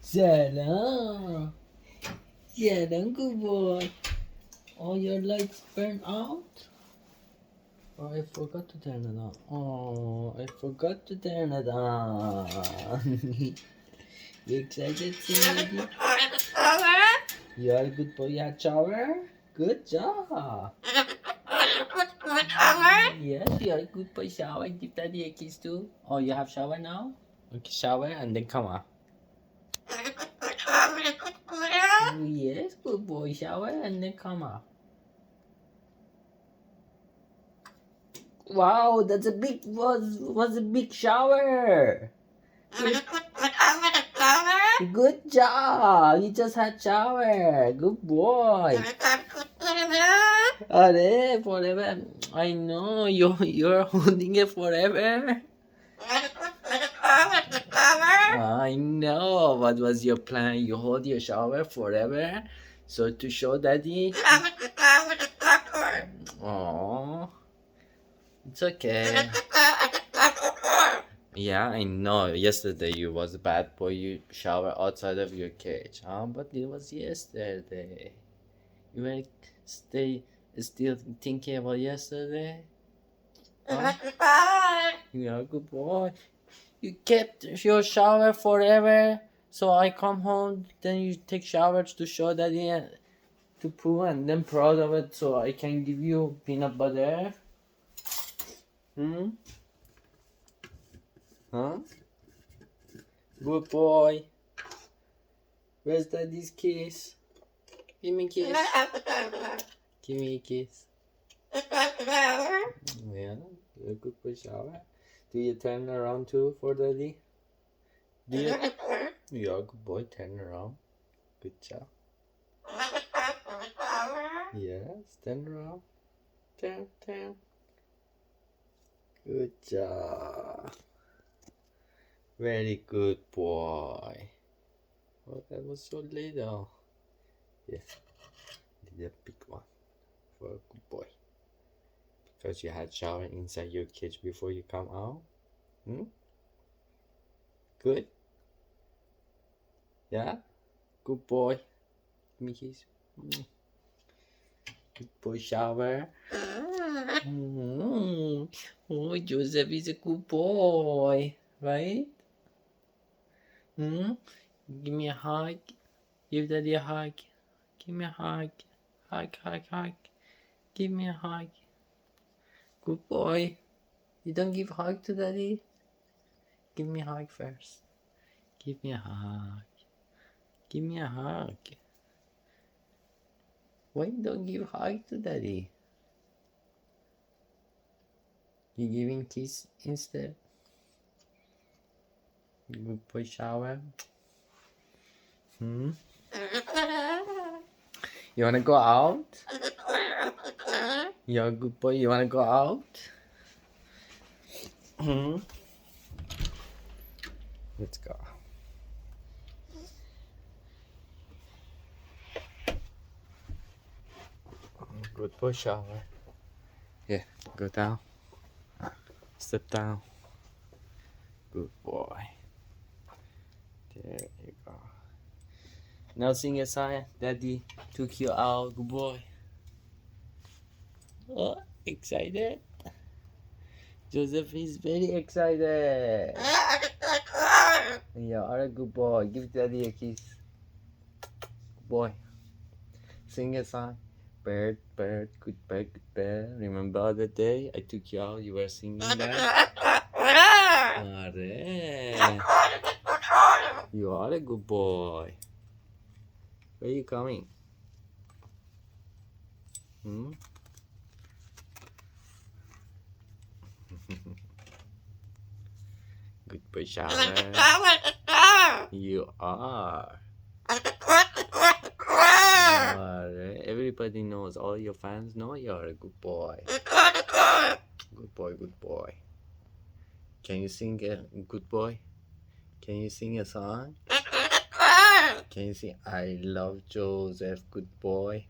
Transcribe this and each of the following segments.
Selam. Selam, good boy. Oh, your lights burn out? Oh, I forgot to turn it on. Oh, I forgot to turn it on. You excited, Cindy? You are a good boy. You had shower? Good job. Yes, you are a good boy. Shower. Give daddy a kiss too. Oh, you have shower now? Okay, shower and then come on. Oh, yes, good boy. Shower and then come on. Wow, that's a big was a big shower. Good job. You just had shower. Good boy. Are forever. I know you're holding it forever. I know. What was your plan? You hold your shower forever, so to show daddy. Oh, it's okay. Yeah, I know. Yesterday you was a bad boy. You shower outside of your cage, huh? But it was yesterday. You were still thinking about yesterday. Huh? Yeah, good boy. You kept your shower forever, so I come home. Then you take showers to show daddy and to poo, and then proud of it, so I can give you peanut butter. Hmm. Huh? Good boy. Where's daddy's kiss? Give me a kiss. Give me a kiss. Yeah, you're a good boy. Shower. Do you turn around too for daddy? Do you? You're a good boy. Turn around. Good job. Yes, turn around. Turn. Good job. Very good boy. Oh, that was so little. Yes, did a big one for a good boy. Because you had shower inside your cage before you come out. Good. Yeah. Good boy. Give me a kiss. Good boy shower. Oh, Joseph is a good boy, right? Give me a hug. Give daddy a hug. Give me a hug. Hug. Give me a hug. Good boy. You don't give a hug to daddy? Give me a hug first. Give me a hug. Give me a hug. Why you don't give a hug to daddy? You giving kiss instead? Good boy shower. You wanna go out? You're a good boy. You wanna go out? Let's go. Good boy shower. Yeah, go down. Step down. Good boy. There you go. Now sing a song. Daddy took you out. Good boy. Oh, excited? Joseph is very excited. You are a good boy. Give daddy a kiss. Good boy. Sing a song. Bird, good bird. Remember the day I took you out? You were singing that. You are a good boy. Where are you coming? Good boy shower. You are. Everybody knows. All your fans know you are a good boy. Good boy. Can you sing a good boy? Can you sing a song? Can you sing I love Joseph, good boy?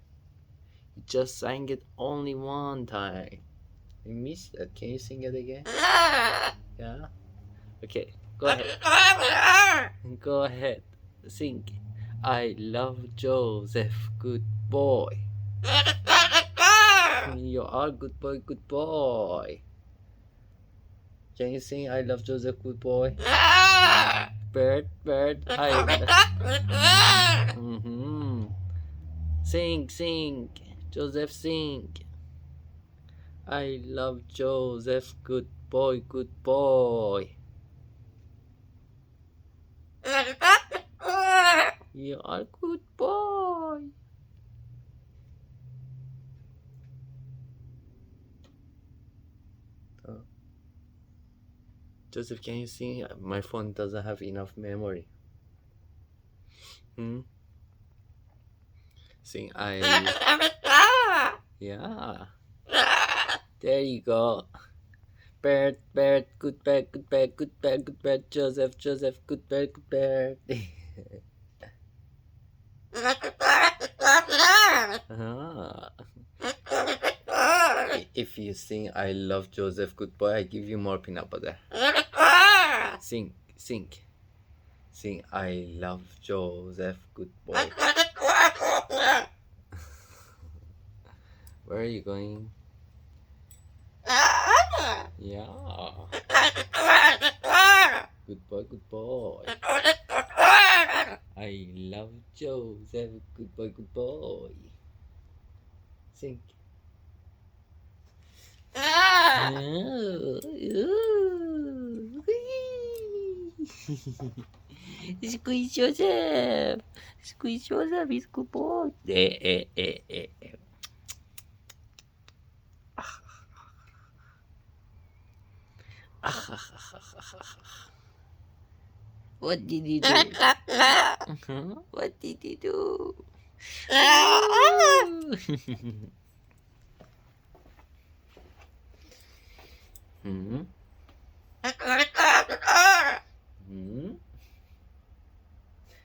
You just sang it only one time. I missed that. Can you sing it again? Yeah? Okay, go ahead. Go ahead. Sing. I love Joseph. Good boy. You are good boy. Good boy. Can you sing I love Joseph? Good boy. Bird. Bird. Mm-hmm. Sing. Sing. Joseph, sing. I love Joseph. Good boy. Good boy. You are good boy. Joseph, can you sing? My phone doesn't have enough memory. Hmm? Sing Yeah. There you go. Bird, bird, good bird, good bird, good bird, good bird. Joseph, Joseph, good bird, good bird. Ah. If you sing I love Joseph, good boy, I give you more peanut butter. Sing, sing. Sing I love Joseph, good boy. Where are you going? Yeah. Good boy, good boy. I love Joseph, good boy, good boy. Sing. Squeeze Joseph. Squeeze Joseph, he's good boy. What did you do? What did you do? Hmm?